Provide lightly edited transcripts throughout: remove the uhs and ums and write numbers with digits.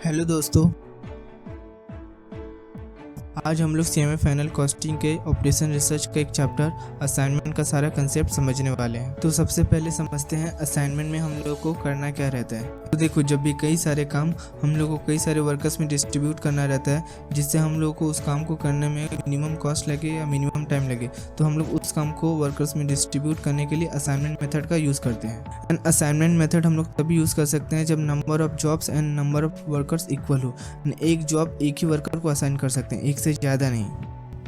Hello दोस्तों, आज हम लोग सीएमए फाइनल कॉस्टिंग के ऑपरेशन रिसर्च का एक चैप्टर असाइनमेंट का सारा कंसेप्ट समझने वाले हैं। तो सबसे पहले समझते हैं असाइनमेंट में हम लोग को करना क्या रहता है। तो देखो, जब भी कई सारे काम हम लोग को कई सारे वर्कर्स में डिस्ट्रीब्यूट करना रहता है, जिससे हम लोग को उस काम को करने में मिनिमम कॉस्ट लगे या मिनिमम टाइम लगे, तो हम लोग उस काम को वर्कर्स में डिस्ट्रीब्यूट करने के लिए असाइनमेंट मेथड का यूज़ करते हैं। एंड असाइनमेंट मेथड हम लोग तभी यूज़ कर सकते हैं जब number of jobs and number of workers equal हो। एक जॉब एक ही वर्कर को असाइन कर सकते हैं, एक से ज़्यादा नहीं।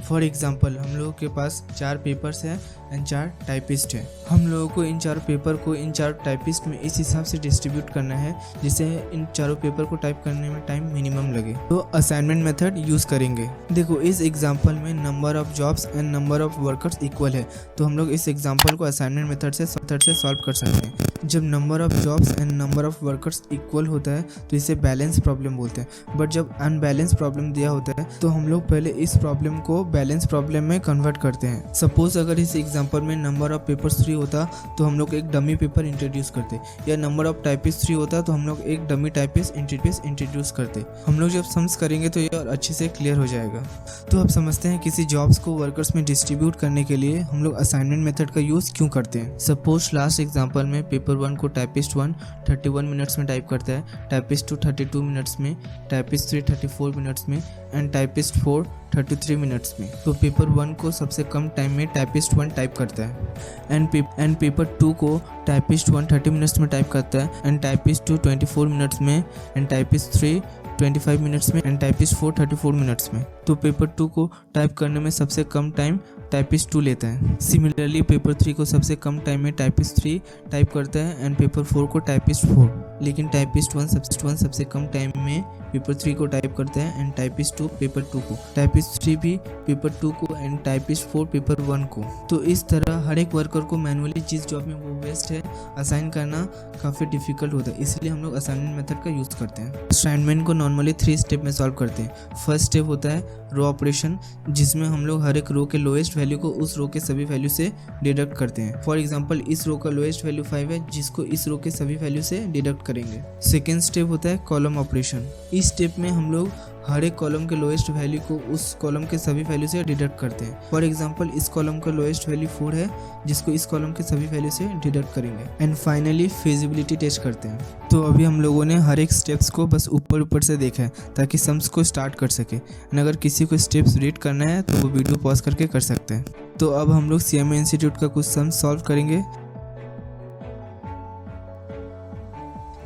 फॉर एग्जाम्पल, हम लोगों के पास 4 पेपर्स हैं एंड 4 टाइपिस्ट हैं। हम लोगों को इन 4 पेपर को इन 4 टाइपिस्ट में इस हिसाब से डिस्ट्रीब्यूट करना है जिससे इन चारों पेपर को टाइप करने में टाइम मिनिमम लगे। तो असाइनमेंट मेथड यूज़ करेंगे। देखो, इस एग्जाम्पल में number of jobs and number of workers equal है, तो हम लोग इस एग्जाम्पल को असाइनमेंट मेथड से सॉल्व कर सकते हैं। जब number of jobs and number of workers equal होता है तो इसे बैलेंस प्रॉब्लम बोलते हैं। बट जब अनबैलेंस प्रॉब्लम दिया होता है तो हम लोग पहले इस प्रॉब्लम को बैलेंस प्रॉब्लम में कन्वर्ट करते हैं। सपोज अगर इस एग्जांपल में नंबर ऑफ पेपर्स 3 होता तो हम लोग एक डमी पेपर इंट्रोड्यूस करते, या नंबर ऑफ टाइपिस्ट 3 होता तो हम लोग एक डमी टाइपिस्ट इंट्रोड्यूस करते। हम लोग जब सम्स करेंगे तो ये और अच्छे से क्लियर हो जाएगा। तो अब समझते हैं किसी जॉब्स को वर्कर्स में डिस्ट्रीब्यूट करने के लिए हम लोग असाइनमेंट मेथड का यूज़ क्यों करते हैं। सपोज लास्ट एग्जाम्पल में पेपर 1 को टाइपिस्ट 1 31 मिनट्स में टाइप करता है, टाइपिस्ट 2 32 मिनट्स में, टाइपिस्ट 3 34 मिनट्स में एंड टाइपिस्ट 4 33 मिनट्स में। तो पेपर 1 को सबसे कम टाइम में टाइपिस्ट 1 टाइप करता है एंड पेपर 2 को टाइपिस्ट 1 30 मिनट्स में टाइप करता है एंड टाइपिस्ट 2 24 मिनट्स में एंड टाइपिस्ट 3 25 मिनट्स में एंड टाइपिस्ट 4 34 मिनट्स में। तो पेपर 2 को टाइप करने में सबसे कम टाइम टाइपिस्ट 2 लेता है। सिमिलरली पेपर 3 को सबसे कम टाइम में टाइपिस्ट 3 टाइप करता है एंड पेपर 4 को टाइपिस्ट 4। लेकिन टाइपिस्ट 1 सबसे कम टाइम में पेपर 3 को टाइप करता है एंड टाइपिस्ट 2 पेपर 2 को, टाइपिस्ट 3 भी पेपर 2 को एंड टाइपिस्ट 4 पेपर 1 को। तो इस तरह हर एक वर्कर को मैनुअली जिस जॉब में वो बेस्ट है असाइन करना काफ़ी डिफिकल्ट होता है, इसलिए हम लोग असाइनमेंट मेथड का यूज़ करते हैं। असाइनमेंट को नॉर्मली 3 स्टेप में सॉल्व करते हैं। फर्स्ट स्टेप होता है रो ऑपरेशन, जिसमें हम लोग हर एक रो के लोएस्ट वैल्यू को उस रो के सभी वैल्यू से डिडक्ट करते हैं। फॉर एग्जांपल, इस रो का लोएस्ट वैल्यू 5 है, जिसको इस रो के सभी वैल्यू से डिडक्ट करेंगे। सेकेंड स्टेप होता है कॉलम ऑपरेशन। इस स्टेप में हम लोग हर एक कॉलम के लोएस्ट वैल्यू को उस कॉलम के सभी वैल्यू से डिडक्ट करते हैं। फॉर एग्जांपल, इस कॉलम का लोएस्ट वैल्यू 4 है, जिसको इस कॉलम के सभी वैल्यू से डिडक्ट करेंगे एंड फाइनली फिजिबिलिटी टेस्ट करते हैं। तो अभी हम लोगों ने हर एक स्टेप्स को बस ऊपर से देखा है ताकि सम्स को स्टार्ट कर सके। एंड अगर किसी को स्टेप्स रीड करना है तो वो वीडियो पॉज करके कर सकते हैं। तो अब हम लोग सीएमए इंस्टीट्यूट का कुछ सम्स सॉल्व करेंगे,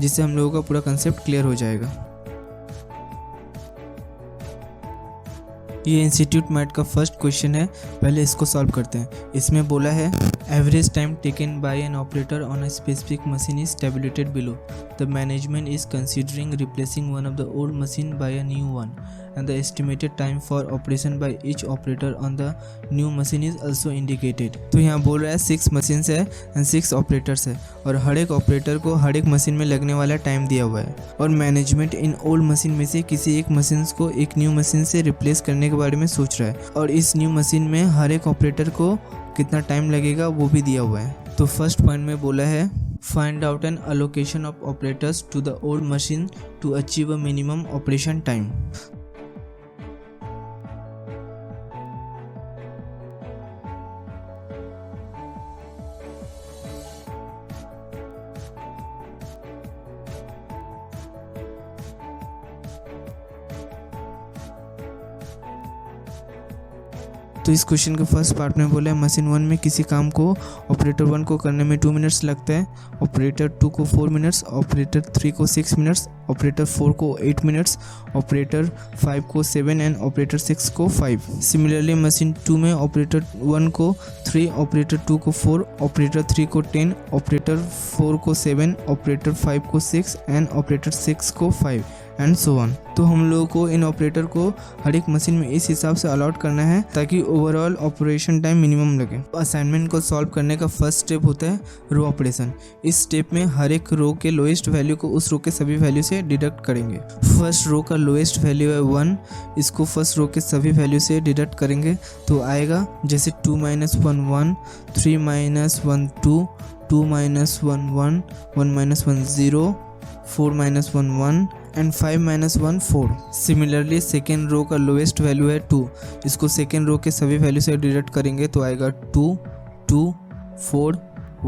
जिससे हम लोगों का पूरा कंसेप्ट क्लियर हो जाएगा। ये इंस्टीट्यूट मैट का फर्स्ट क्वेश्चन है, पहले इसको सॉल्व करते हैं। इसमें बोला है average time taken by an operator on a specific machine is tabulated below. The management is considering replacing one of the old machine by a new one and the estimated time for operation by each operator on the new machine is also indicated। तो यहाँ बोल रहा है 6 machines है and 6 operators है और हर एक operator को हर एक मशीन में लगने वाला टाइम दिया हुआ है। और मैनेजमेंट इन ओल्ड मशीन में से किसी एक मशीन को एक न्यू मशीन से रिप्लेस करने के बारे में सोच रहा है, और इस न्यू मशीन में हर एक ऑपरेटर को कितना टाइम लगेगा वो भी दिया हुआ है। तो फर्स्ट पॉइंट में बोला है find out an allocation of operators to the old machine to achieve a minimum operation time। तो इस क्वेश्चन के फर्स्ट पार्ट में बोला है मशीन 1 में किसी काम को ऑपरेटर 1 को करने में 2 मिनट्स लगता है, ऑपरेटर 2 को 4 मिनट्स, ऑपरेटर 3 को 6 मिनट्स, ऑपरेटर 4 को 8 मिनट्स, ऑपरेटर 5 को 7 एंड ऑपरेटर 6 को 5। सिमिलरली मशीन 2 में ऑपरेटर 1 को 3, ऑपरेटर 2 को 4, ऑपरेटर 3 को 10, ऑपरेटर 4 को 7, ऑपरेटर 5 को 6 एंड ऑपरेटर 6 को 5 एंड सो ऑन। तो हम लोगों को इन ऑपरेटर को हर एक मशीन में इस हिसाब से अलॉट करना है ताकि ओवरऑल ऑपरेशन टाइम मिनिमम लगे। असाइनमेंट को सॉल्व करने का फर्स्ट स्टेप होता है रो ऑपरेशन। इस स्टेप में हर एक रो के लोएस्ट वैल्यू को उस रो के सभी वैल्यू से डिडक्ट करेंगे। फर्स्ट रो का लोएस्ट वैल्यू है 1, इसको फर्स्ट रो के सभी वैल्यू से डिडक्ट करेंगे तो आएगा जैसे 2 - 1 1, 3 - 1 2, 2 - 1 1, 1 - 1 0, 4 - 1 1 एंड 5 - 1 4। सिमिलरली सेकेंड रो का लोएस्ट वैल्यू है 2, इसको सेकेंड रो के सभी वैल्यू से डिडक्ट करेंगे तो आएगा 2 2 4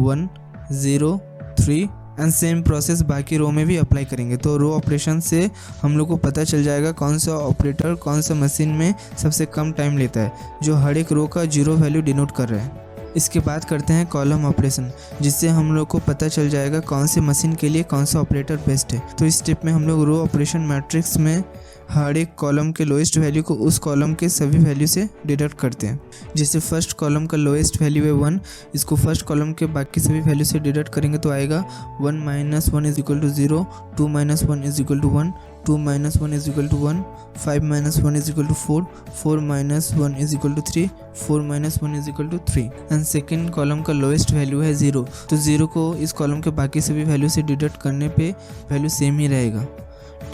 1 0 3 एंड सेम प्रोसेस बाकी रो में भी अप्लाई करेंगे। तो रो ऑपरेशन से हम लोग को पता चल जाएगा कौन सा ऑपरेटर कौन सा मशीन में सबसे कम टाइम लेता है, जो हर एक रो का 0 वैल्यू डिनोट कर रहा है। इसके बाद करते हैं कॉलम ऑपरेशन, जिससे हम लोग को पता चल जाएगा कौन से मशीन के लिए कौन सा ऑपरेटर बेस्ट है। तो इस स्टेप में हम लोग रो ऑपरेशन मैट्रिक्स में हर एक कॉलम के लोएस्ट वैल्यू को उस कॉलम के सभी वैल्यू से डिडक्ट करते हैं। जैसे फर्स्ट कॉलम का लोएस्ट वैल्यू है 1, इसको फर्स्ट कॉलम के बाकी सभी वैल्यू से डिडक्ट करेंगे तो आएगा 1 - 1 = 0, 2 - 1 = 1, 2 - 1 = 1, 5 - 1 = 4, 4 - 1 = 3, 4 - 1 = 3 एंड सेकेंड कॉलम का लोएस्ट वैल्यू है 0, तो 0 को इस कॉलम के बाकी सभी वैल्यू से डिडक्ट करने पे वैल्यू सेम ही रहेगा।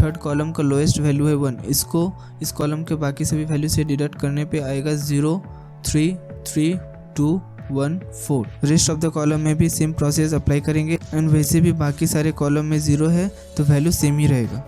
थर्ड कॉलम का लोएस्ट वैल्यू है 1, इसको इस कॉलम के बाकी सभी वैल्यू से डिडक्ट करने पे आएगा 0 3 3 2 1 4। रेस्ट ऑफ द कॉलम में भी सेम प्रोसेस अप्लाई करेंगे एंड वैसे भी बाकी सारे कॉलम में 0 है तो वैल्यू सेम ही रहेगा।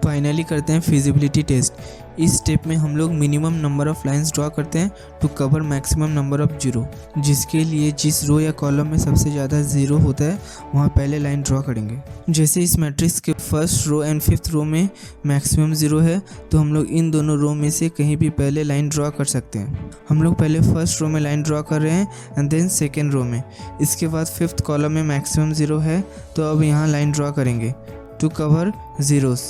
फाइनली करते हैं फिजिबिलिटी टेस्ट। इस स्टेप में हम लोग minimum number of lines draw करते हैं to cover maximum number of 0, जिसके लिए जिस रो या कॉलम में सबसे ज़्यादा 0 होता है वहाँ पहले लाइन ड्रॉ करेंगे। जैसे इस मैट्रिक्स के first row and fifth row में मैक्सिमम 0 है तो हम लोग इन दोनों रो में से कहीं भी पहले लाइन ड्रॉ कर सकते हैं। हम लोग पहले फर्स्ट रो में लाइन ड्रॉ कर रहे हैं एंड देन सेकेंड रो में। इसके बाद फिफ्थ कॉलम में मैक्सिमम 0 है तो अब यहाँ लाइन ड्रॉ करेंगे to cover zeros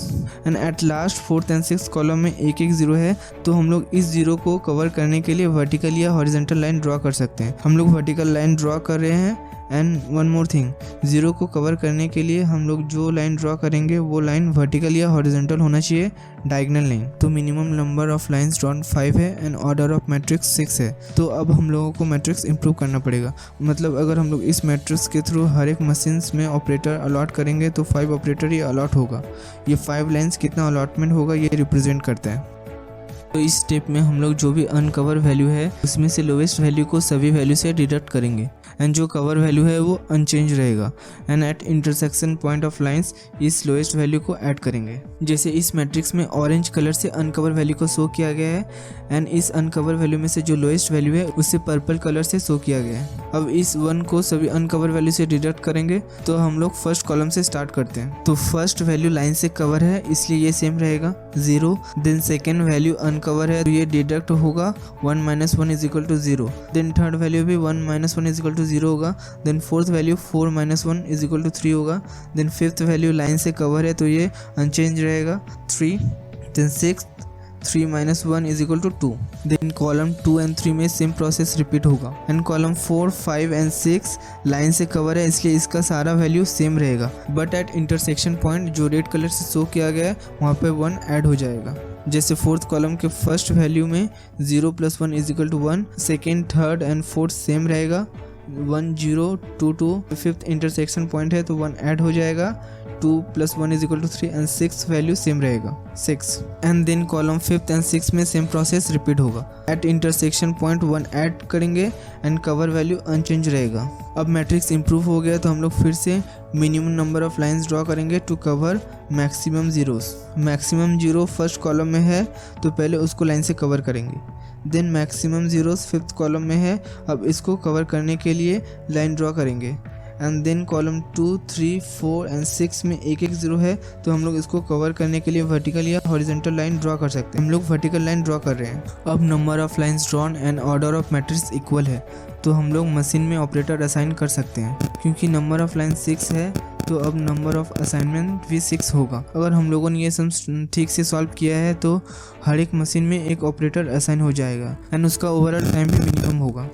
and at last fourth and six column में एक 0 है तो हम लोग इस 0 को कवर करने के लिए वर्टिकल या हॉरिजॉन्टल लाइन ड्रॉ कर सकते हैं। हम लोग वर्टिकल लाइन ड्रॉ कर रहे हैं एंड वन मोर थिंग, 0 को कवर करने के लिए हम लोग जो लाइन ड्रॉ करेंगे वो लाइन वर्टिकल या हॉरिजॉन्टल होना चाहिए, डायगोनल नहीं। तो minimum number of lines drawn 5 है एंड ऑर्डर ऑफ मैट्रिक्स 6 है। तो अब हम लोगों को मैट्रिक्स इंप्रूव करना पड़ेगा। मतलब अगर हम लोग इस मैट्रिक्स के थ्रू हर एक मशीन्स में ऑपरेटर अलॉट करेंगे तो 5 ऑपरेटर ये अलॉट होगा। ये 5 लाइन्स कितना अलॉटमेंट होगा ये रिप्रेजेंट करता है। तो इस स्टेप में हम लोग जो भी अनकवर वैल्यू है उसमें से लोवेस्ट वैल्यू को सभी वैल्यू से डिडक्ट करेंगे एंड जो कवर वैल्यू है वो अनचेंज रहेगा and at intersection point of lines इस लोएस्ट वैल्यू को ऐड करेंगे। जैसे इस मैट्रिक्स में ऑरेंज कलर से अनकवर वैल्यू को शो किया गया है एंड इस अनकवर वैल्यू में से जो लोएस्ट वैल्यू है उसे पर्पल कलर से शो किया गया है। अब इस 1 को सभी अनकवर वैल्यू से डिडक्ट करेंगे तो हम लोग फर्स्ट कॉलम से स्टार्ट करते हैं। तो फर्स्ट वैल्यू लाइन से कवर है इसलिए ये सेम रहेगा 0। देन सेकेंड वैल्यू अनकवर है तो ये डिडक्ट होगा 1 - 1 = 0। देन थर्ड वैल्यू भी 1 - 1 = 0 होगा। देन फोर्थ वैल्यू 4 - 1 = 3 होगा। देन फिफ्थ वैल्यू लाइन से कवर है तो ये अनचेंज रहेगा 3। Then six 3 - 1 = 2। Then column 2 and 3 में सेम प्रोसेस रिपीट होगा एंड कॉलम 4 5 एंड 6 लाइन से कवर है इसलिए इसका सारा वैल्यू सेम रहेगा, बट एट इंटरसेक्शन पॉइंट जो रेड कलर से शो किया गया है वहाँ पे 1 ऐड हो जाएगा। जैसे फोर्थ कॉलम के फर्स्ट वैल्यू में 0 + 1 = 1, second third and fourth same रहेगा 1 0 2 2। फिफ्थ इंटरसेक्शन पॉइंट है तो 1 ऐड हो जाएगा 2 + 1 = 3 एंड सिक्स वैल्यू सेम रहेगा 6। And then column 5th and 6 में सेम प्रोसेस रिपीट होगा। एट इंटरसेक्शन पॉइंट 1 ऐड करेंगे एंड कवर वैल्यू अनचेंज रहेगा। अब मैट्रिक्स इंप्रूव हो गया तो हम लोग फिर से minimum number of lines draw करेंगे to cover maximum zeros. Maximum 0 first column में है तो पहले उसको लाइन से कवर करेंगे। Then maximum zeros fifth column में है, अब इसको कवर करने के लिए लाइन ड्रॉ करेंगे एंड देन कॉलम 2 3 4 एंड 6 में एक 0 है तो हम लोग इसको कवर करने के लिए वर्टिकल या हॉरिजॉन्टल लाइन ड्रॉ कर सकते हैं। हम लोग वर्टिकल लाइन ड्रॉ कर रहे हैं। अब number of lines drawn and order of matrix equal है तो हम लोग मशीन में ऑपरेटर असाइन कर सकते हैं। क्योंकि नंबर ऑफ लाइन 6 है तो अब नंबर ऑफ असाइनमेंट भी 6 होगा। अगर हम लोगों ने ये सब ठीक से सॉल्व किया है तो हर एक मशीन में एक ऑपरेटर असाइन हो जाएगा एंड उसका ओवरऑल टाइम भी मिनिमम होगा।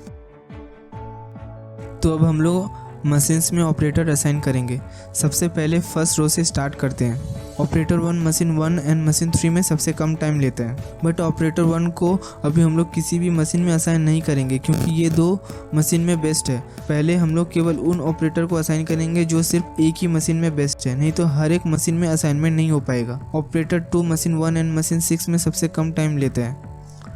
तो अब हम लोग मशीन्स में ऑपरेटर असाइन करेंगे। सबसे पहले फर्स्ट रो से स्टार्ट करते हैं। ऑपरेटर 1 मशीन 1 एंड मशीन 3 में सबसे कम टाइम लेता है, बट ऑपरेटर 1 को अभी हम लोग किसी भी मशीन में असाइन नहीं करेंगे क्योंकि ये 2 मशीन में बेस्ट है। पहले हम लोग केवल उन ऑपरेटर को असाइन करेंगे जो सिर्फ एक ही मशीन में बेस्ट है, नहीं तो हर एक मशीन में असाइनमेंट नहीं हो पाएगा। ऑपरेटर 2 मशीन 1 एंड मशीन 6 में सबसे कम टाइम लेता है,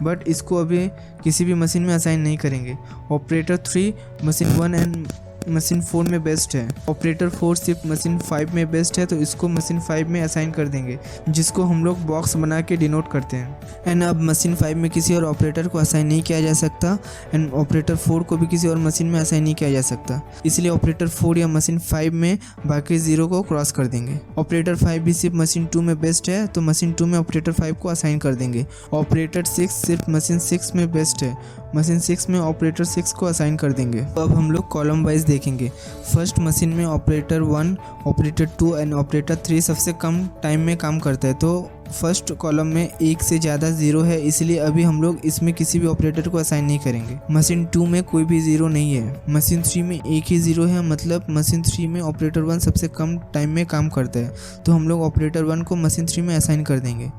बट इसको अभी किसी भी मशीन में असाइन नहीं करेंगे। ऑपरेटर 3 मशीन 1 एंड मशीन 4 में बेस्ट है। ऑपरेटर 4 सिर्फ मशीन 5 में बेस्ट है, तो इसको मशीन 5 में असाइन कर देंगे, जिसको हम लोग बॉक्स बना के डिनोट करते हैं। एंड अब मशीन 5 में किसी और ऑपरेटर को असाइन नहीं किया जा सकता, एंड ऑपरेटर 4 को भी किसी और मशीन में असाइन नहीं किया जा सकता, इसलिए ऑपरेटर 4 या मशीन 5 में बाकी 0 को क्रॉस कर देंगे। ऑपरेटर 5 भी सिर्फ मशीन 2 में बेस्ट है, तो मशीन 2 में ऑपरेटर 5 को असाइन कर देंगे। ऑपरेटर 6 सिर्फ मशीन 6 में बेस्ट है, मशीन 6 में ऑपरेटर 6 को असाइन कर देंगे। तो अब हम लोग कॉलम वाइज देखेंगे। फर्स्ट मशीन में ऑपरेटर 1, ऑपरेटर 2 एंड ऑपरेटर 3 सबसे कम टाइम में काम करता है, तो फर्स्ट कॉलम में एक से ज़्यादा 0 है, इसलिए अभी हम लोग इसमें किसी भी ऑपरेटर को असाइन नहीं करेंगे। मशीन 2 में कोई भी 0 नहीं है। मशीन 3 में एक ही 0 है, मतलब मशीन 3 में ऑपरेटर 1 सबसे कम टाइम में काम करता है, तो हम लोग ऑपरेटर 1 को मशीन 3 में असाइन कर देंगे।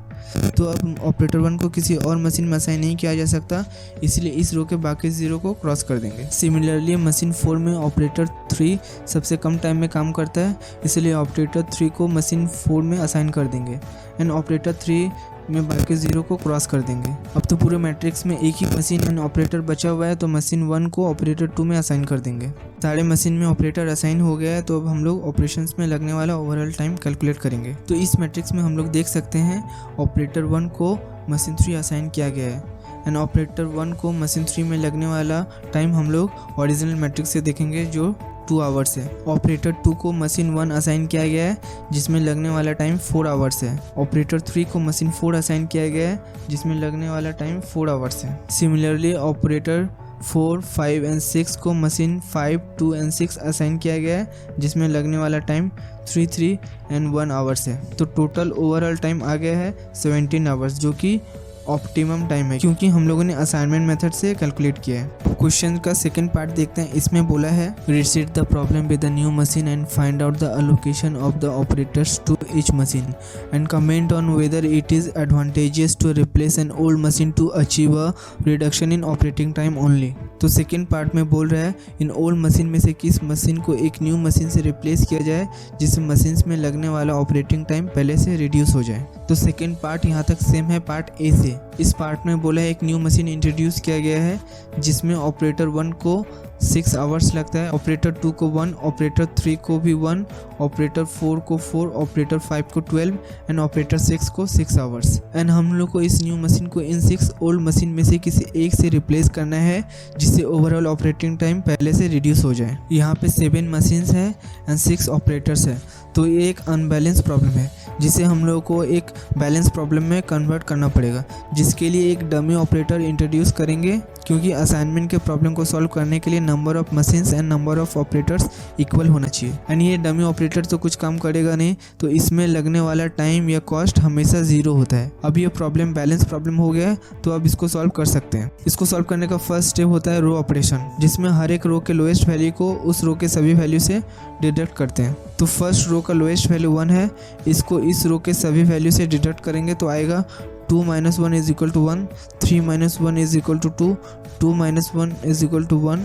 तो अब ऑपरेटर 1 को किसी और मशीन में असाइन नहीं किया जा सकता, इसलिए इस रो के बाकी 0 को क्रॉस कर देंगे। सिमिलरली मशीन 4 में ऑपरेटर 3 सबसे कम टाइम में काम करता है, इसलिए ऑपरेटर 3 को मशीन 4 में असाइन कर देंगे, एंड ऑपरेटर 3 में बाकी 0 को क्रॉस कर देंगे। अब तो पूरे मैट्रिक्स में एक ही मशीन एंड ऑपरेटर बचा हुआ है, तो मशीन 1 को ऑपरेटर 2 में असाइन कर देंगे। सारे मशीन में ऑपरेटर असाइन हो गया है, तो अब हम लोग ऑपरेशंस में लगने वाला ओवरऑल टाइम कैलकुलेट करेंगे। तो इस मैट्रिक्स में हम लोग देख सकते हैं ऑपरेटर 1 को मशीन 3 असाइन किया गया है, एंड ऑपरेटर 1 को मशीन 3 में लगने वाला टाइम हम लोग ओरिजिनल मैट्रिक्स से देखेंगे जो 2 आवर्स है। ऑपरेटर 2 को मशीन 1 असाइन किया गया है, जिसमें लगने वाला टाइम 4 आवर्स है। ऑपरेटर 3 को मशीन 4 असाइन किया गया है, जिसमें लगने वाला टाइम 4 आवर्स है। सिमिलरली ऑपरेटर 4, 5 एंड 6 को मशीन 5, 2 एंड 6 असाइन किया गया है, जिसमें लगने वाला टाइम 3 एंड 1 आवर्स है। तो टोटल ओवरऑल टाइम आ गया है 17 आवर्स, जो कि ऑप्टिमम टाइम है, क्योंकि हम लोगों ने असाइनमेंट मेथड से कैलकुलेट किया है। क्वेश्चन का सेकंड पार्ट देखते हैं। इसमें बोला है reset the problem with the new machine and find out the allocation of the operators to each machine and comment on whether it is advantageous to replace an old machine to achieve a reduction in operating time only. तो second part में बोल रहा है in old machine में से किस machine को एक न्यू मशीन से रिप्लेस किया जाए, जिससे मशीन में लगने वाला ऑपरेटिंग टाइम पहले से रिड्यूस हो जाए। तो सेकेंड पार्ट यहाँ तक सेम है पार्ट ए से। इस पार्ट में बोला है एक न्यू मशीन इंट्रोड्यूस किया गया है, जिसमें ऑपरेटर 1 को 6 आवर्स लगता है, ऑपरेटर 2 को 1, ऑपरेटर 3 को भी 1, ऑपरेटर 4 को 4, ऑपरेटर 5 को 12 एंड ऑपरेटर 6 को 6 आवर्स। एंड हम लोग को इस न्यू मशीन को इन 6 ओल्ड मशीन में से किसी एक से रिप्लेस करना है, जिससे ओवरऑल ऑपरेटिंग टाइम पहले से रिड्यूस हो जाए। यहाँ पे 7 मशीन्स है एंड 6 ऑपरेटर्स है, तो ये एक अनबैलेंस प्रॉब्लम है, जिसे हम लोगों को एक बैलेंस प्रॉब्लम में कन्वर्ट करना पड़ेगा, जिसके लिए एक डमी ऑपरेटर इंट्रोड्यूस करेंगे, क्योंकि असाइनमेंट के प्रॉब्लम को सॉल्व करने के लिए number of machines and number of operators equal होना चाहिए। एंड ये डमी ऑपरेटर तो कुछ काम करेगा नहीं, तो इसमें लगने वाला टाइम या कॉस्ट हमेशा 0 होता है। अब ये प्रॉब्लम बैलेंस प्रॉब्लम हो गया है, तो अब इसको सॉल्व कर सकते हैं। इसको सॉल्व करने का फर्स्ट स्टेप होता है रो ऑपरेशन, जिसमें हर एक रो के लोएस्ट वैल्यू को उस रो के सभी वैल्यू से डिडक्ट करते हैं। तो फर्स्ट रो का लोएस्ट वैल्यू 1 है, इसको इस रो के सभी वैल्यू से डिडक्ट करेंगे तो आएगा 2 - 1 = 1, 3 - 1 = 2, 2 - 1 = 1,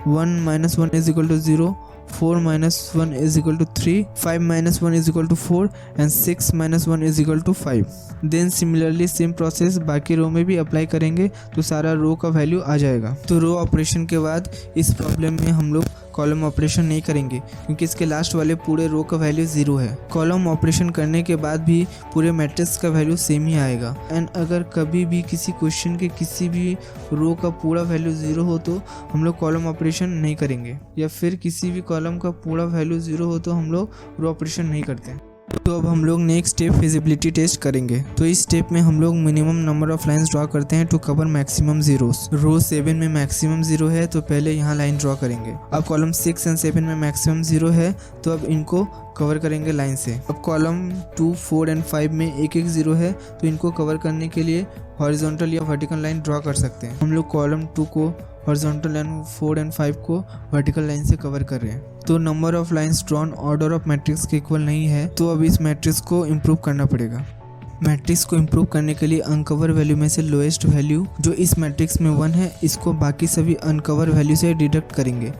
1 - 1 = 0, 4 - 1 = 3, 5 - 1 = 4 and 6 - 1 = 5। Then similarly same process बाकी रो में भी अप्लाई करेंगे, तो सारा रो का वैल्यू आ जाएगा। तो रो ऑपरेशन के बाद इस प्रॉब्लम में हम लोग कॉलम ऑपरेशन नहीं करेंगे, क्योंकि इसके लास्ट वाले पूरे रो का वैल्यू 0 है। कॉलम ऑपरेशन करने के बाद भी पूरे मैट्रिक्स का वैल्यू सेम ही आएगा। एंड अगर कभी भी किसी क्वेश्चन के किसी भी रो का पूरा वैल्यू 0 हो तो हम लोग कॉलम ऑपरेशन नहीं करेंगे, या फिर किसी भी कॉलम का पूरा वैल्यू 0 हो तो हम लोग रो ऑपरेशन नहीं करते। तो अब हम लोग नेक्स्ट स्टेप फिजिबिलिटी टेस्ट करेंगे। तो इस स्टेप में हम लोग minimum number of lines draw करते हैं टू कवर मैक्सिमम जीरोस। रो 7 में मैक्सिमम 0 है, तो पहले यहाँ लाइन ड्रॉ करेंगे। अब कॉलम 6 एंड 7 में मैक्सिमम 0 है, तो अब इनको कवर करेंगे लाइन से। अब कॉलम 2, 4 एंड 5 में एक 0 है, तो इनको कवर करने के लिए हॉरिजॉन्टल या वर्टिकल लाइन ड्रॉ कर सकते हैं। हम लोग कॉलम 2 को हॉरिजॉन्टल एंड 4 एंड 5 को वर्टिकल लाइन से कवर कर रहे हैं। तो number of lines drawn order of matrix के इक्वल नहीं है, तो अब इस मैट्रिक्स को इम्प्रूव करना पड़ेगा। मैट्रिक्स को इम्प्रूव करने के लिए अनकवर वैल्यू में से लोएस्ट वैल्यू जो इस मैट्रिक्स में 1 है, इसको बाकी सभी अनकवर वैल्यू से डिडक्ट करेंगे।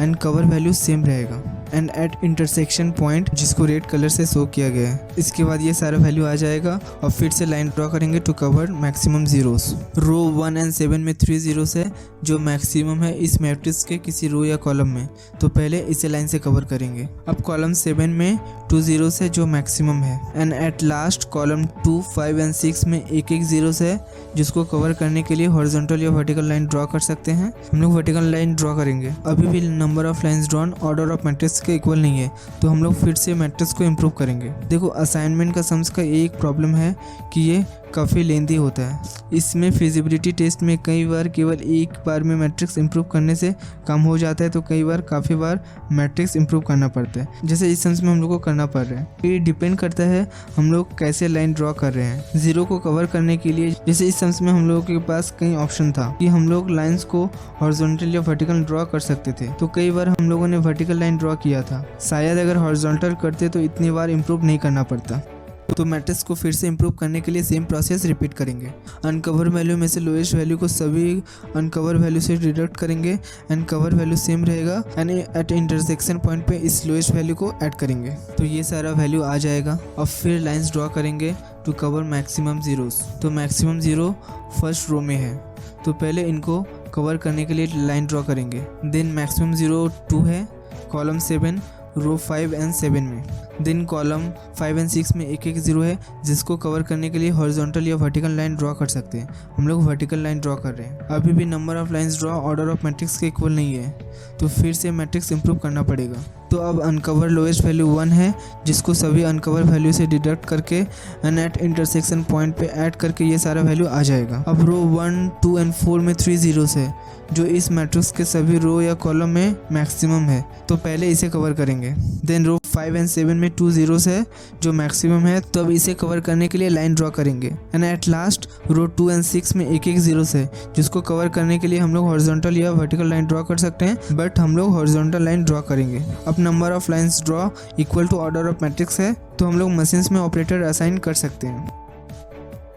एंड कवर वैल्यू सेम रहेगा एंड एट इंटरसेक्शन पॉइंट जिसको रेड कलर से शो किया गया है। इसके बाद ये सारा वैल्यू आ जाएगा और फिर से लाइन ड्रॉ करेंगे to cover maximum zeros. Row 1 and 7 में 3 जीरोस है जो मैक्सिमम है इस मैट्रिक्स के किसी रो या कॉलम में, तो पहले इसे लाइन से कवर करेंगे। अब कॉलम 7 में 2 जीरोस है जो मैक्सिमम है and at last column 2, 5 and 6 में एक जीरोस है जिसको कवर करने के लिए हॉरिजॉन्टल या वर्टिकल लाइन ड्रॉ कर सकते हैं। हम लोग वर्टिकल लाइन ड्रॉ करेंगे। अभी भी number of lines drawn order of matrix के इक्वल नहीं है, तो हम लोग फिर से मैट्रिक्स को इम्प्रूव करेंगे। देखो असाइनमेंट का सम्स का एक प्रॉब्लम है कि ये काफ़ी लेंदी होता है। इसमें फिजिबिलिटी टेस्ट में कई बार केवल एक बार में मैट्रिक्स इम्प्रूव करने से काम हो जाता है, तो कई बार काफ़ी बार मैट्रिक्स इम्प्रूव करना पड़ता है, जैसे इस सम्स में हम लोग को करना पड़ रहा है। ये डिपेंड करता है हम लोग कैसे लाइन ड्रॉ कर रहे हैं। जीरो को कवर करने के लिए जैसे इस सम्स में हम लोगों के पास कई ऑप्शन था कि हम लोग लाइन्स को हॉरिजॉन्टल या वर्टिकल ड्रॉ कर सकते थे, तो कई बार हम लोगों ने वर्टिकल लाइन ड्रॉ किया था। शायद अगर हॉरिजॉन्टल करते तो इतनी बार इम्प्रूव नहीं करना पड़ता। तो मैट्रिक्स को फिर से इम्प्रूव करने के लिए सेम प्रोसेस रिपीट करेंगे। अनकवर वैल्यू में से लोएस्ट वैल्यू को सभी अनकवर वैल्यू से डिडक्ट करेंगे एंड कवर वैल्यू सेम रहेगा एंड एट इंटरसेक्शन पॉइंट पे इस लोएस्ट वैल्यू को ऐड करेंगे, तो ये सारा वैल्यू आ जाएगा। और फिर लाइंस ड्रॉ करेंगे टू कवर मैक्सिमम जीरोस। तो मैक्सिमम जीरो फर्स्ट रो में है, तो पहले इनको कवर करने के लिए लाइन ड्रॉ करेंगे। देन मैक्सिमम जीरो 2 है कॉलम 7 रो 5 एंड 7 में। देन कॉलम 5 एंड 6 में एक जीरो है जिसको कवर करने के लिए हॉरिजॉन्टल या वर्टिकल लाइन ड्रॉ कर सकते हैं। हम लोग वर्टिकल लाइन ड्रॉ कर रहे हैं। अभी भी number of lines draw order of matrix के इक्वल नहीं है, तो फिर से मैट्रिक्स इंप्रूव करना पड़ेगा। तो अब अनकवर लोएस्ट वैल्यू 1 है जिसको सभी अनकवर वैल्यू से डिडक्ट करके एंड एट इंटरसेक्शन पॉइंट पे ऐड करके ये सारा वैल्यू आ जाएगा। अब रो 1, 2 एंड 4 में 3 जीरोस है जो इस मैट्रिक्स के सभी रो या कॉलम में मैक्सिमम है, तो पहले इसे कवर करेंगे। देन रो 5 एंड 7 में 2 जीरोस है जो मैक्सिमम है, तो अब इसे कवर करने के लिए लाइन ड्रॉ करेंगे and at last row 2 and 6 में एक जीरोस है जिसको कवर करने के लिए हम लोग हॉरिजॉन्टल या वर्टिकल लाइन ड्रॉ कर सकते हैं, बट हम लोग हॉरिजॉन्टल लाइन ड्रॉ करेंगे। अब number of lines draw equal to order of matrix है, तो हम लोग मशीन्स में ऑपरेटर असाइन कर सकते हैं।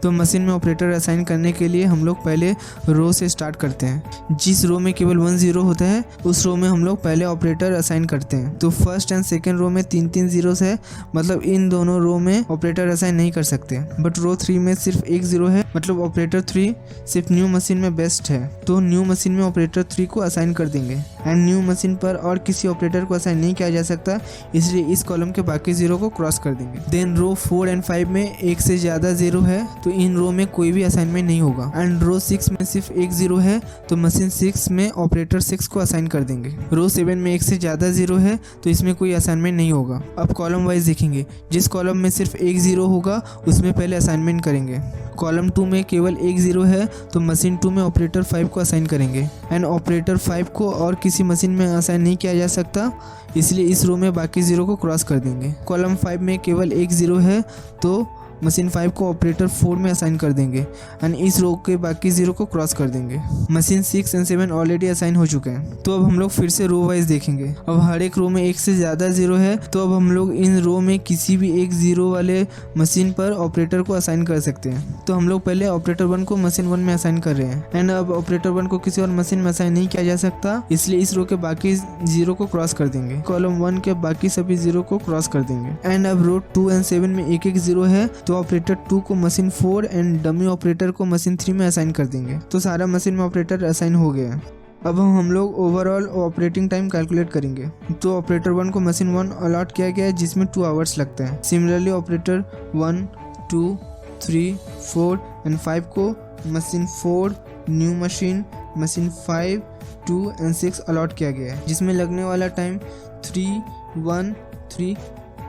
तो मशीन में ऑपरेटर असाइन करने के लिए हम लोग पहले रो से स्टार्ट करते हैं। जिस रो में केवल 1 जीरो होता है उस रो में हम लोग पहले ऑपरेटर असाइन करते हैं। तो फर्स्ट एंड सेकेंड रो में 3 जीरोस है, मतलब इन दोनों रो में ऑपरेटर असाइन नहीं कर सकते। बट रो 3 में सिर्फ 1 जीरो है, मतलब ऑपरेटर 3 सिर्फ न्यू मशीन में बेस्ट है, तो न्यू मशीन में ऑपरेटर 3 को असाइन कर देंगे। एंड न्यू मशीन पर और किसी ऑपरेटर को असाइन नहीं किया जा सकता, इसलिए इस कॉलम के बाकी जीरो को क्रॉस कर देंगे। देन रो 4 एंड 5 में एक से ज़्यादा जीरो है, तो इन रो में कोई भी असाइनमेंट नहीं होगा। एंड रो 6 में सिर्फ 1 जीरो है, तो मशीन 6 में ऑपरेटर 6 को असाइन कर देंगे। रो 7 में एक से ज़्यादा जीरो है, तो इसमें कोई असाइनमेंट नहीं होगा। अब कॉलम वाइज देखेंगे, जिस कॉलम में सिर्फ 1 जीरो होगा उसमें पहले असाइनमेंट करेंगे। कॉलम 2 में केवल 1 जीरो है, तो मशीन 2 में ऑपरेटर 5 को असाइन करेंगे। एंड ऑपरेटर 5 को और किसी मशीन में असाइन नहीं किया जा सकता, इसलिए इस रो में बाकी जीरो को क्रॉस कर देंगे। कॉलम 5 में केवल 1 जीरो है, तो मशीन 5 को ऑपरेटर 4 में असाइन कर देंगे एंड इस रो के बाकी जीरो को क्रॉस कर देंगे। मशीन 6 एंड 7 ऑलरेडी असाइन हो चुके हैं, तो अब हम लोग फिर से रो वाइज देखेंगे। अब हर एक रो में एक से ज़्यादा जीरो है, तो अब हम लोग इन रो में किसी भी एक जीरो वाले मशीन पर ऑपरेटर को असाइन कर सकते हैं। तो हम लोग पहले ऑपरेटर 1 को मशीन 1 में असाइन कर रहे हैं एंड अब ऑपरेटर 1 को किसी और मशीन में असाइन नहीं किया जा सकता, इसलिए इस रो के बाकी जीरो को क्रॉस कर देंगे। कॉलम 1 के बाकी सभी जीरो को क्रॉस कर देंगे। एंड अब रो 2 एंड 7 में एक जीरो है, तो ऑपरेटर 2 को मशीन 4 एंड डमी ऑपरेटर को मशीन 3 में असाइन कर देंगे। तो सारा मशीन में ऑपरेटर असाइन हो गया। अब हम लोग ओवरऑल ऑपरेटिंग टाइम कैलकुलेट करेंगे। तो ऑपरेटर 1 को मशीन 1 अलॉट किया गया है जिसमें 2 आवर्स लगता है। सिमिलरली ऑपरेटर 1, 2, 3, 4 एंड 5 को machine 4, new machine 5, 2 and 6 allot किया गया है, जिसमें लगने वाला टाइम 3, 1, 3,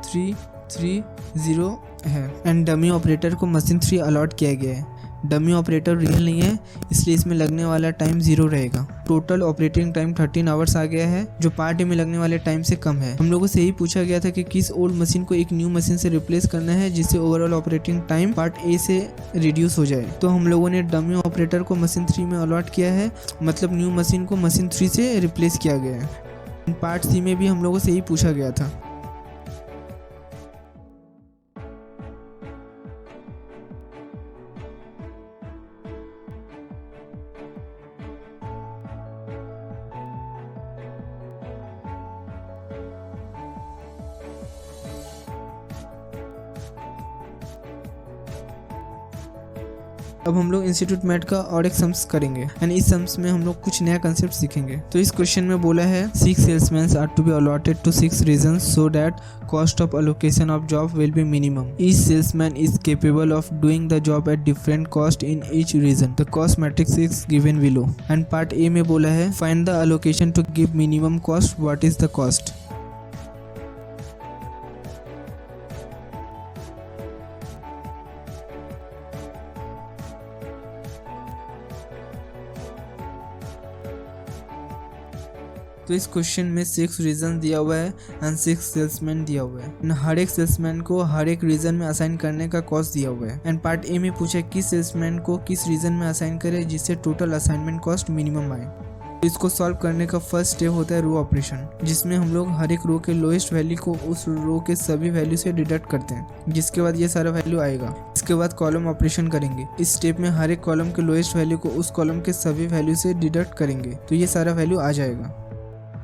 3, 3, 0 है। एंड डमी ऑपरेटर को मशीन 3 अलॉट किया गया है। डमी ऑपरेटर रियल नहीं है, इसलिए इसमें लगने वाला टाइम 0 रहेगा। टोटल ऑपरेटिंग टाइम 13 आवर्स आ गया है, जो पार्ट ए में लगने वाले टाइम से कम है। हम लोगों से यही पूछा गया था कि किस ओल्ड मशीन को एक न्यू मशीन से रिप्लेस करना है जिससे overall operating time part A से रिड्यूस हो जाए। तो हम लोगों ने डमी ऑपरेटर को मशीन 3 में अलॉट किया है, मतलब न्यू मशीन को मशीन 3 से रिप्लेस किया गया है। पार्ट सी में भी हम लोगों से यही पूछा गया था। अब हम लोग इंस्टीट्यूट मैट का और एक सम्स करेंगे एंड इस सम्स में हम लोग कुछ नया कंसेप्ट सीखेंगे। तो इस क्वेश्चन में बोला है 6 salesman are to be allotted to 6 regions so that cost of allocation of job will be minimum. Each salesman is capable of doing the job at different cost in each region. The cost matrix is given below. And part A में बोला है find the allocation to give minimum cost. What is the cost? तो इस question में 6 reason दिया हुआ है and 6 salesman दिया हुआ है। हर एक सेल्समैन को हर एक रीजन में असाइन करने का कॉस्ट दिया हुआ है एंड पार्ट ए में पूछा किस सेल्समैन को किस रीजन में असाइन करे जिससे टोटल असाइनमेंट कॉस्ट मिनिमम आए। तो इसको सॉल्व करने का फर्स्ट स्टेप होता है रो ऑपरेशन, जिसमें हम लोग हर एक रो के लोएस्ट वैल्यू को उस रो के सभी वैल्यू से डिडक्ट करते हैं, जिसके बाद ये सारा वैल्यू आएगा। इसके बाद कॉलम ऑपरेशन करेंगे। इस स्टेप में हर एक कॉलम के लोएस्ट वैल्यू को उस कॉलम के सभी वैल्यू से डिडक्ट करेंगे तो ये सारा वैल्यू आ जाएगा।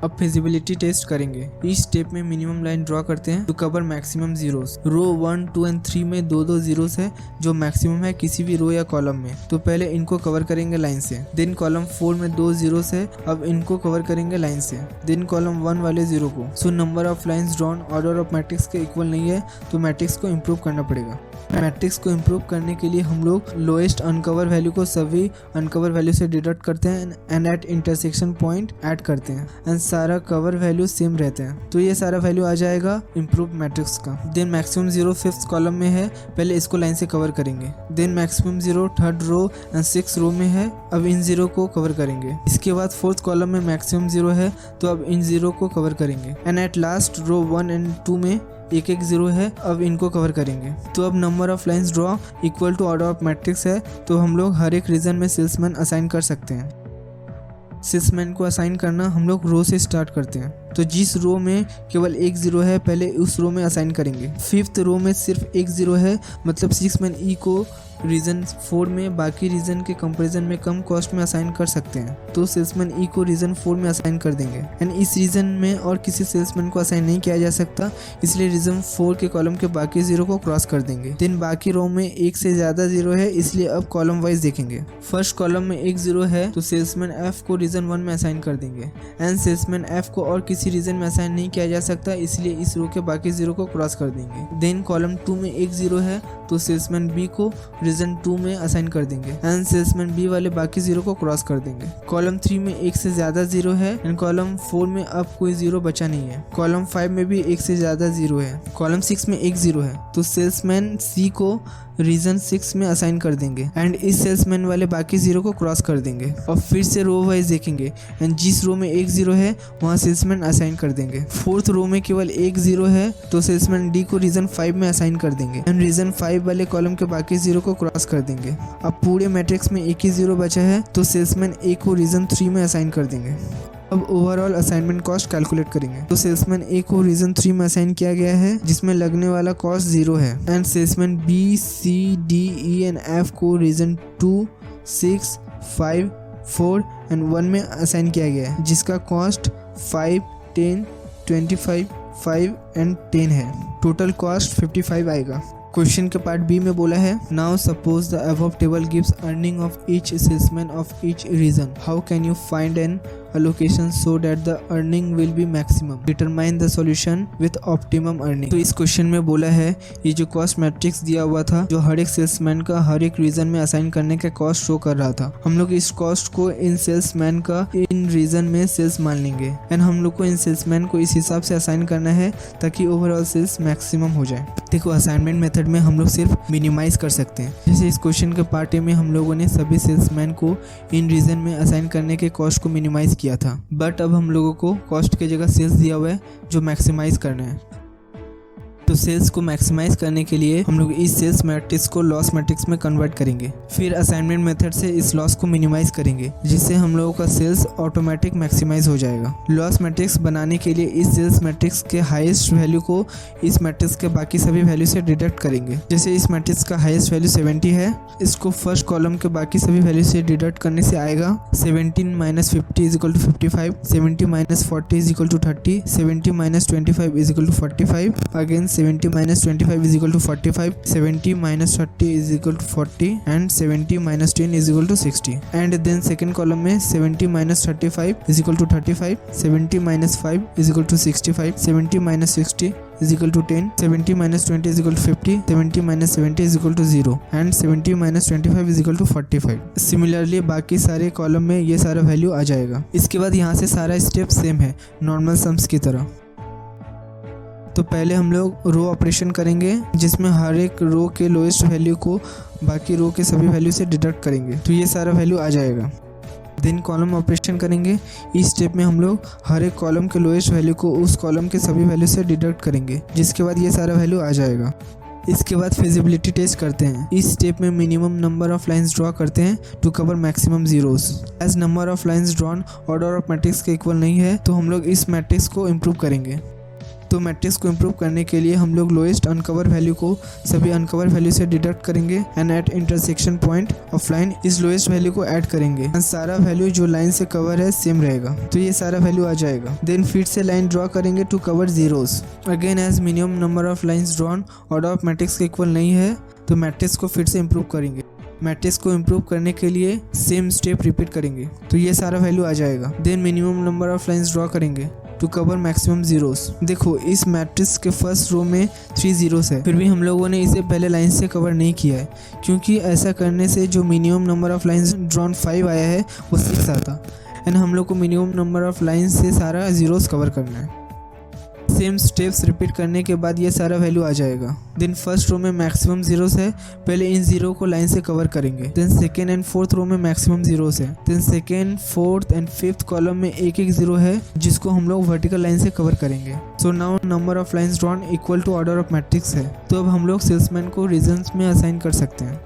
अब फिजिबिलिटी टेस्ट करेंगे। इस स्टेप में मिनिमम लाइन ड्रॉ करते हैं to cover maximum zeros. Row 1, 2 and 3 में 2-2 जीरोस है जो मैक्सिमम है किसी भी रो या कॉलम में, तो पहले इनको कवर करेंगे लाइन से। देन कॉलम 4 में 2 जीरोस है, अब इनको कवर करेंगे लाइन से। देन कॉलम 1 वाले जीरो को। So number of lines drawn order of matrix के इक्वल नहीं है तो मैट्रिक्स को इम्प्रूव करना पड़ेगा। मैट्रिक्स को इम्प्रूव करने के लिए हम लोग लोएस्ट अनकवर वैल्यू को सभी अनकवर वैल्यू से डिडक्ट करते हैं and at intersection point add करते हैं एंड सारा कवर वैल्यू सेम रहते हैं, तो ये सारा वैल्यू आ जाएगा इम्प्रूव मैट्रिक्स का। Then maximum zero 5th column में है, पहले इसको लाइन से कवर करेंगे। Then maximum zero 3rd row and 6th row में है, अब इन जीरो को कवर करेंगे। इसके बाद 4th कॉलम में मैक्सिमम जीरो है तो अब इन जीरो को कवर करेंगे and at last row 1 and 2 में एक जीरो है, अब इनको कवर करेंगे। तो अब number of lines draw equal to order of matrix है, तो हम लोग हर एक रीजन में सेल्समैन असाइन कर सकते हैं। सेल्समैन को असाइन करना हम लोग रो से स्टार्ट करते हैं। तो जिस रो में केवल एक जीरो है पहले उस रो में असाइन करेंगे। 5th रो में सिर्फ एक जीरो है, मतलब सेल्समैन ई को रीजन 4 में बाकी रीजन के कंपैरिजन में कम कॉस्ट में असाइन कर सकते हैं, तो सेल्समैन ई को रीजन 4 में असाइन कर देंगे एंड इस रीजन में और किसी सेल्समैन को असाइन नहीं किया जा सकता, इसलिए रीजन 4 के कॉलम के बाकी जीरो को क्रॉस कर देंगे। देन बाकी रो में एक से ज्यादा जीरो है, इसलिए अब कॉलम वाइज देखेंगे। फर्स्ट कॉलम में एक जीरो है तो सेल्समैन एफ को रीजन 1 में असाइन कर देंगे एंड सेल्समैन एफ को और किसी रीजन में असाइन नहीं किया जा सकता, इसलिए इस रो के बाकी जीरो को क्रॉस कर देंगे। देन कॉलम 2 में एक जीरो है तो सेल्समैन बी को रीजन 2 में असाइन कर देंगे एंड सेल्समैन बी वाले बाकी जीरो को क्रॉस कर देंगे। कॉलम 3 में एक से ज्यादा जीरो है एंड कॉलम 4 में अब कोई जीरो बचा नहीं है। कॉलम 5 में भी एक से ज्यादा जीरो है। कॉलम 6 में एक जीरो है तो सेल्समैन सी को रीजन 6 में असाइन कर देंगे एंड इस सेल्समैन वाले बाकी जीरो को क्रॉस कर देंगे और फिर से रो वाइज देखेंगे एंड जिस रो में एक जीरो है वहाँ सेल्समैन असाइन कर देंगे। 4th रो में केवल एक जीरो है तो सेल्समैन डी को रीजन 5 में असाइन कर देंगे एंड रीजन 5 वाले कॉलम के बाकी जीरो को क्रॉस कर देंगे। अब पूरे मैट्रिक्स में एक ही जीरो बचा है तो सेल्समैन ए को रीजन 3 में असाइन कर देंगे। अब ओवरऑल असाइनमेंट कॉस्ट कैलकुलेट करेंगे। तो सेल्समैन ए को रीजन 3 में असाइन किया गया है जिसमें लगने वाला कॉस्ट 0 है and salesman B, C, D, E and F को रीजन 2, 6, 5, 4 एंड 1 में असाइन किया गया है जिसका कॉस्ट 5, 10, 25, 5 एंड 10 है। टोटल कॉस्ट 55 आएगा। क्वेश्चन के पार्ट बी में बोला है now suppose the above table gives earning of each salesman of each region, how can you find an allocation so that the earning will be maximum, determine the solution with optimum earning। तो इस question में बोला है ये जो cost matrix दिया हुआ था जो हर एक सेल्समैन का हर एक रीजन में असाइन करने का कॉस्ट शो कर रहा था, हम लोग इस कॉस्ट को इन सेल्समैन का इन रीजन में सेल्स मान लेंगे एंड हम लोग को इन सेल्समैन को इस हिसाब से असाइन करना है ताकि ओवरऑल सेल्स मैक्सिमम हो जाए। देखो असाइनमेंट मेथड में हम लोग सिर्फ मिनिमाइज कर सकते हैं, जैसे इस क्वेश्चन के पार्ट ए में हम लोगों ने सभी सेल्समैन को इन रीजन में असाइन करने के कॉस्ट को मिनिमाइज किया था, बट अब हम लोगों को कॉस्ट की जगह सेल्स दिया हुआ है जो मैक्सिमाइज करना है। तो सेल्स को मैक्सिमाइज करने के लिए हम लोग इस सेल्स मैट्रिक्स को लॉस मैट्रिक्स में कन्वर्ट करेंगे, फिर असाइनमेंट मेथड से इस लॉस को मिनिमाइज करेंगे जिससे हम लोगों का सेल्स ऑटोमेटिक मैक्सिमाइज हो जाएगा। लॉस मैट्रिक्स बनाने के लिए इस सेल्स मैट्रिक्स के हाईएस्ट वैल्यू को इस मैट्रिक्स के बाकी सभी वैल्यू से डिडक्ट करेंगे। जैसे इस मैट्रिक्स का हाईएस्ट वैल्यू 70 है, इसको फर्स्ट कॉलम के बाकी सभी वैल्यू से डिडक्ट करने से आएगा 17 - 50 = 55, 70 - 40 = 30, 70 - 25 = 45, again 70 minus 25 is equal to 45, 70 minus 30 is equal to 40 and 70 minus 10 is equal to 60. And then second column में 70 minus 35 is equal to 35, 70 minus 5 is equal to 65, 70 minus 60 is equal to 10, 70 minus 20 is equal to 50, 70 minus 70 is equal to 0 and 70 minus 25 is equal to 45. Similarly बाकी सारे column में ये सारा value आ जाएगा। इसके बाद यहाँ से सारा स्टेप सेम है नॉर्मल सम्स की तरह। तो पहले हम लोग रो ऑपरेशन करेंगे जिसमें हर एक रो के लोएस्ट वैल्यू को बाकी रो के सभी वैल्यू से डिडक्ट करेंगे, तो ये सारा वैल्यू आ जाएगा। देन कॉलम ऑपरेशन करेंगे। इस स्टेप में हम लोग हर एक कॉलम के लोएस्ट वैल्यू को उस कॉलम के सभी वैल्यू से डिडक्ट करेंगे, जिसके बाद ये सारा वैल्यू आ जाएगा। इसके बाद फिजिबिलिटी टेस्ट करते हैं। इस स्टेप में minimum number of lines draw करते हैं to cover maximum zeros. As number of lines drawn order of matrix के इक्वल नहीं है, तो हम लोग इस मैट्रिक्स को इम्प्रूव करेंगे। तो मैट्रिक्स को इम्प्रूव करने के लिए हम लोग लोएस्ट अनकवर वैल्यू को सभी अनकवर वैल्यू से डिडक्ट करेंगे and at intersection point of line इस लोएस्ट वैल्यू को ऐड करेंगे एंड सारा वैल्यू जो लाइन से कवर है सेम रहेगा, तो ये सारा वैल्यू आ जाएगा। देन फिर से लाइन ड्रॉ करेंगे to cover zeros. Again as minimum number of lines drawn order of matrix के इक्वल नहीं है, तो मैट्रिक्स को फिर से इम्प्रूव करेंगे। मैट्रिक्स को इम्प्रूव करने के लिए सेम स्टेप रिपीट करेंगे, तो ये सारा वैल्यू आ जाएगा। Then minimum number of lines draw करेंगे टू कवर मैक्सिमम जीरोस। देखो इस मैट्रिक्स के फर्स्ट रो में 3 जीरोस है, फिर भी हम लोगों ने इसे पहले लाइन से कवर नहीं किया है, क्योंकि ऐसा करने से जो minimum number of lines drawn 5 आया है वो 6 आता एंड हम लोग को मिनिमम नंबर ऑफ लाइन्स से सारा जीरोस कवर करना है। सेम स्टेप्स रिपीट करने के बाद ये सारा वैल्यू आ जाएगा। देन फर्स्ट रो में मैक्सिमम जीरोस है, पहले इन जीरो को लाइन से कवर करेंगे। Then second and fourth row में मैक्सिमम जीरोस है। Then second, fourth and fifth column में एक एक जीरो है जिसको हम लोग वर्टिकल लाइन से कवर करेंगे। So now number of lines drawn equal to order of matrix है, तो अब हम लोग सेल्समैन को रीजन्स में असाइन कर सकते हैं।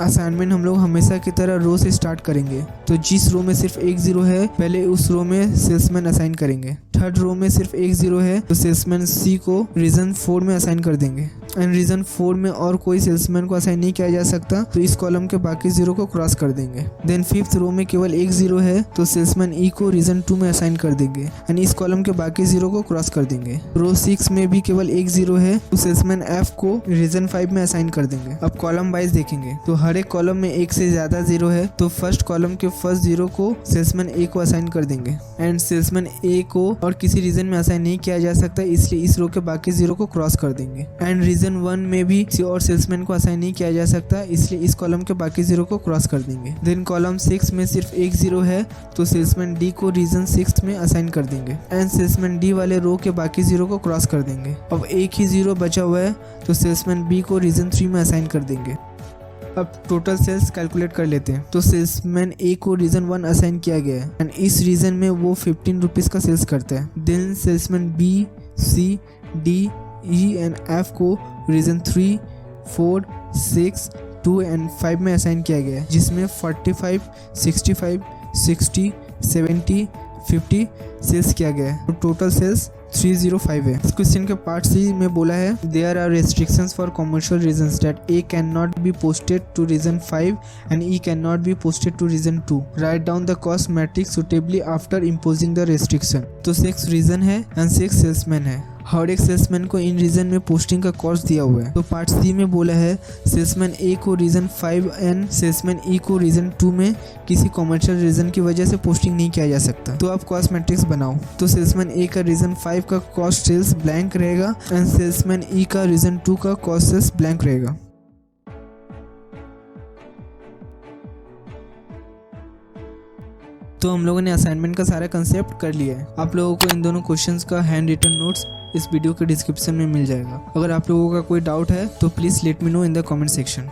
असाइनमेंट हम लोग हमेशा की तरह रो से स्टार्ट करेंगे, तो जिस रो में सिर्फ एक जीरो है पहले उस रो में सेल्समैन असाइन करेंगे। थर्ड रो में सिर्फ एक जीरो है तो सेल्समैन सी को रीजन 4 में असाइन कर देंगे एंड रीजन 4 में और कोई सेल्समैन को असाइन नहीं किया जा सकता, तो इस कॉलम के बाकी जीरो को क्रॉस कर देंगे। देन फिफ्थ रो में केवल एक जीरो है तो सेल्समैन ई को रीजन 2 में असाइन कर देंगे एंड इस कॉलम के बाकी जीरो को क्रॉस कर देंगे। रो 6 में भी केवल एक जीरो है तो सेल्समैन एफ को रीजन 5 में असाइन कर देंगे। अब कॉलम वाइज देखेंगे तो हर एक कॉलम में एक से ज्यादा जीरो है, तो फर्स्ट कॉलम के फर्स्ट जीरो को सेल्समैन ए को असाइन कर देंगे एंड सेल्समैन ए को और किसी रीजन में असाइन नहीं किया जा सकता, इसलिए इस रो के बाकी जीरो को क्रॉस कर देंगे। एंड रीजन 1 में भी किसी और सेल्समैन को असाइन नहीं किया जा सकता, इसलिए इस कॉलम के बाकी जीरो को क्रॉस कर देंगे। देन कॉलम 6 में सिर्फ एक जीरो है तो सेल्समैन डी को रीजन 6 में असाइन कर देंगे एंड सेल्समैन डी वाले रो के बाकी जीरो को क्रॉस कर देंगे। अब एक ही जीरो बचा हुआ है तो सेल्समैन बी को रीजन 3 में असाइन कर देंगे। अब टोटल सेल्स कैलकुलेट कर लेते हैं, तो सेल्समैन ए को रीजन 1 असाइन किया गया है एंड इस रीजन में वो 15 रुपीज़ का सेल्स करता है। Then salesman B, C, D, E and F को रीजन 3, 4, 6, 2 एंड 5 में असाइन किया गया है, जिसमें 45, 65, 60, 70, 50 सेल्स किया गया है। तो टोटल सेल्स 305 है। इस क्वेश्चन के पार्ट सी में बोला है there are restrictions for commercial reasons that A cannot be posted to region 5 and E cannot be posted to region 2। Write down the cost matrix suitably after imposing the restriction. तो 6 reason है and 6 salesman है। हर एक salesman को इन reason में posting का cost दिया हुआ है। तो पार्ट सी में बोला है सेल्समैन ए को रीजन 5 एंड सेल्समैन ई को रीजन 2 में किसी कमर्शियल रीजन की वजह से पोस्टिंग नहीं किया जा सकता, तो आप कॉस्ट मैट्रिक्स बनाओ। तो सेल्समैन ए का रीजन 5 का कॉस्ट सेल्स ब्लैंक रहेगा एंड सेल्समैन ई का रीजन 2 का कॉस्ट सेल्स ब्लैंक रहेगा। तो हम लोगों ने असाइनमेंट का सारा कंसेप्ट कर लिया है। आप लोगों को इन दोनों क्वेश्चंस का हैंड रिटन नोट्स इस वीडियो के डिस्क्रिप्शन में मिल जाएगा। अगर आप लोगों का कोई डाउट है तो please let me know in the comment section.